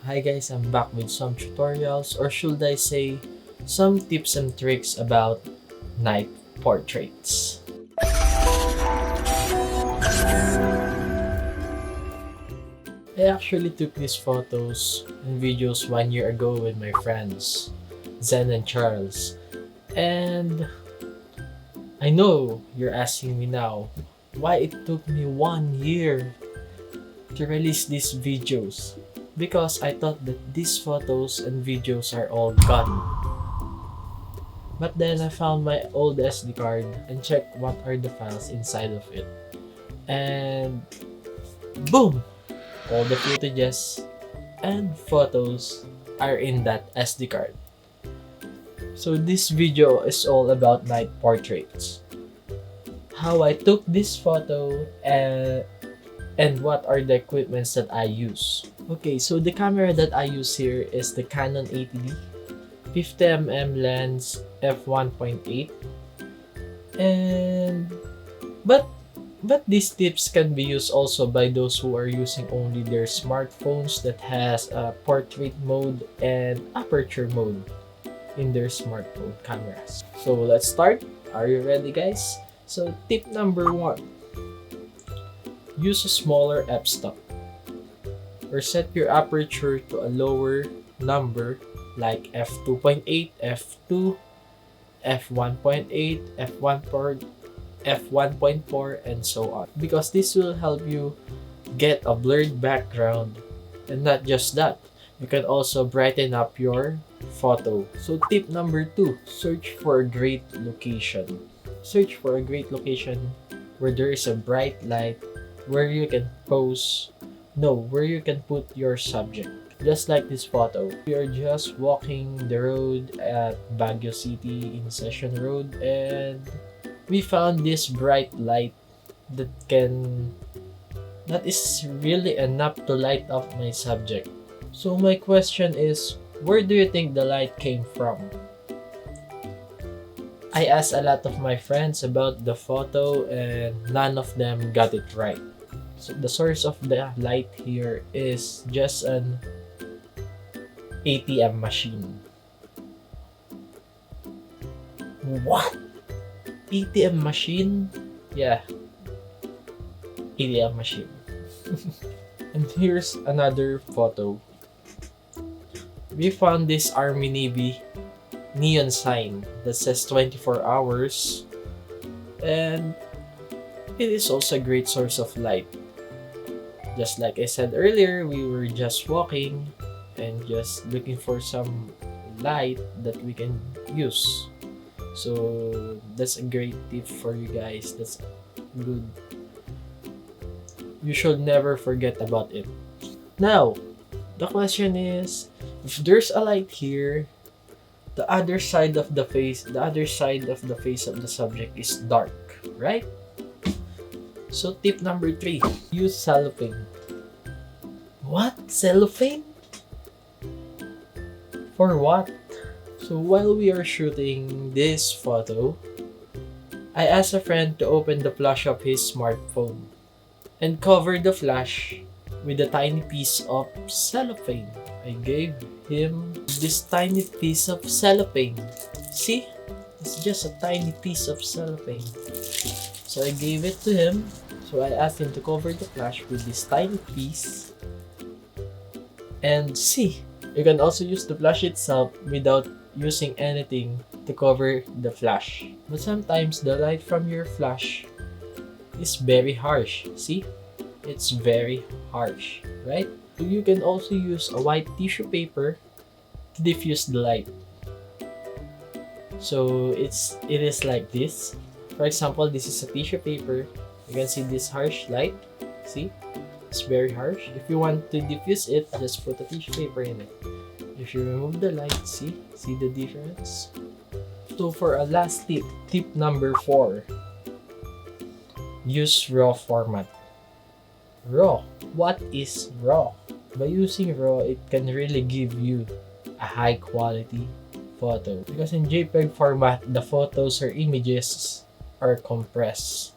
Hi guys, I'm back with some tutorials, or should I say some tips and tricks about night portraits. I actually took these photos and videos 1 year ago with my friends, Zen and Charles. And I know you're asking me now why it took me 1 year to release these videos. Because I thought that these photos and videos are all gone. But then I found my old SD card and checked what are the files inside of it. And boom! All the footages and photos are in that SD card. So this video is all about night portraits. How I took this photo and what are the equipments that I use. Okay, so the camera that I use here is the Canon 80D 50mm lens f1.8, and but these tips can be used also by those who are using only their smartphones that has a portrait mode and aperture mode in their smartphone cameras. So let's start. Are you ready, guys? So tip number 1, use a smaller f-stop or set your aperture to a lower number like f2.8, f2, f1.8, f1.4, and so on, because this will help you get a blurred background. And not just that, you can also brighten up your photo. So tip number 2, search for a great location. Search for a great location where there is a bright light, where you can where you can put your subject. Just like this photo, we are just walking the road at Baguio City in Session Road, and we found this bright light that is really enough to light up my subject. So my question is, where do you think the light came from? I asked a lot of my friends about the photo and none of them got it right. So the source of the light here is just an ATM machine. What? ATM machine? Yeah, ATM machine. And here's another photo. We found this Army Navy neon sign that says 24 hours, and it is also a great source of light. Just like I said earlier, we were just walking and just looking for some light that we can use. So that's a great tip for you guys. That's good. You should never forget about it. Now, the question is, if there's a light here, the other side of the face of the subject is dark, right? So tip number 3, use cellophane. What? Cellophane? For what? So while we are shooting this photo, I asked a friend to open the flash of his smartphone and cover the flash with a tiny piece of cellophane. I gave him this tiny piece of cellophane. See? It's just a tiny piece of cellophane. So I gave it to him. So I asked him to cover the flash with this tiny piece. And see, you can also use the flash itself without using anything to cover the flash. But sometimes the light from your flash is very harsh. See? It's very harsh, right? So you can also use a white tissue paper to diffuse the light. So it is like this. For example, this is a tissue paper. You can see this harsh light. See? It's very harsh. If you want to diffuse it, just put a tissue paper in it. If you remove the light, see the difference? So for a last tip number 4, use RAW format. RAW. What is RAW? By using RAW, it can really give you a high quality photo. Because in JPEG format, the photos or images are compressed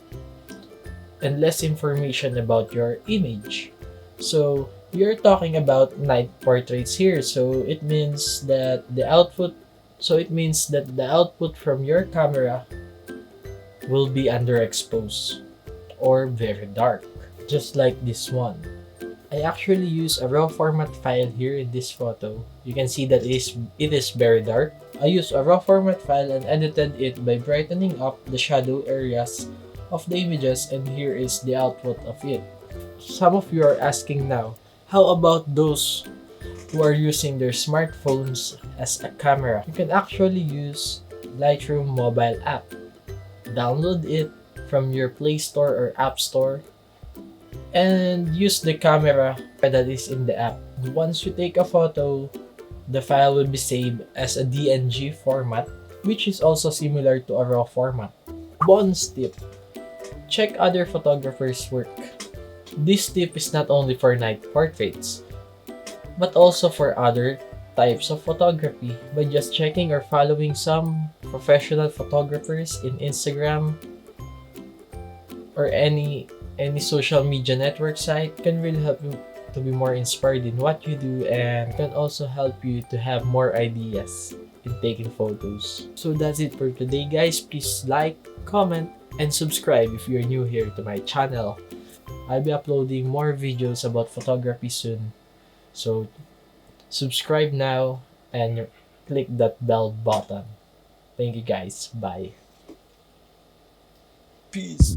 and less information about your image. So We are talking about night portraits here, so it means that the output from your camera will be underexposed or very dark, just like this one. I actually use a raw format file here in this photo. You can see that it is very dark. I used a raw format file and edited it by brightening up the shadow areas of the images, and here is the output of it. Some of you are asking now, how about those who are using their smartphones as a camera? You can actually use Lightroom mobile app. Download it from your Play Store or App Store and use the camera that is in the app. Once you take a photo, the file will be saved as a DNG format, which is also similar to a raw format. Bonus tip: check other photographers' work. This tip is not only for night portraits, but also for other types of photography. By just checking or following some professional photographers in Instagram or any social media network site can really help you to be more inspired in what you do, and can also help you to have more ideas in taking photos. So that's it for today, guys. Please like, comment, and subscribe if you're new here to my channel. I'll be uploading more videos about photography soon. So subscribe now and click that bell button. Thank you, guys. Bye. Peace.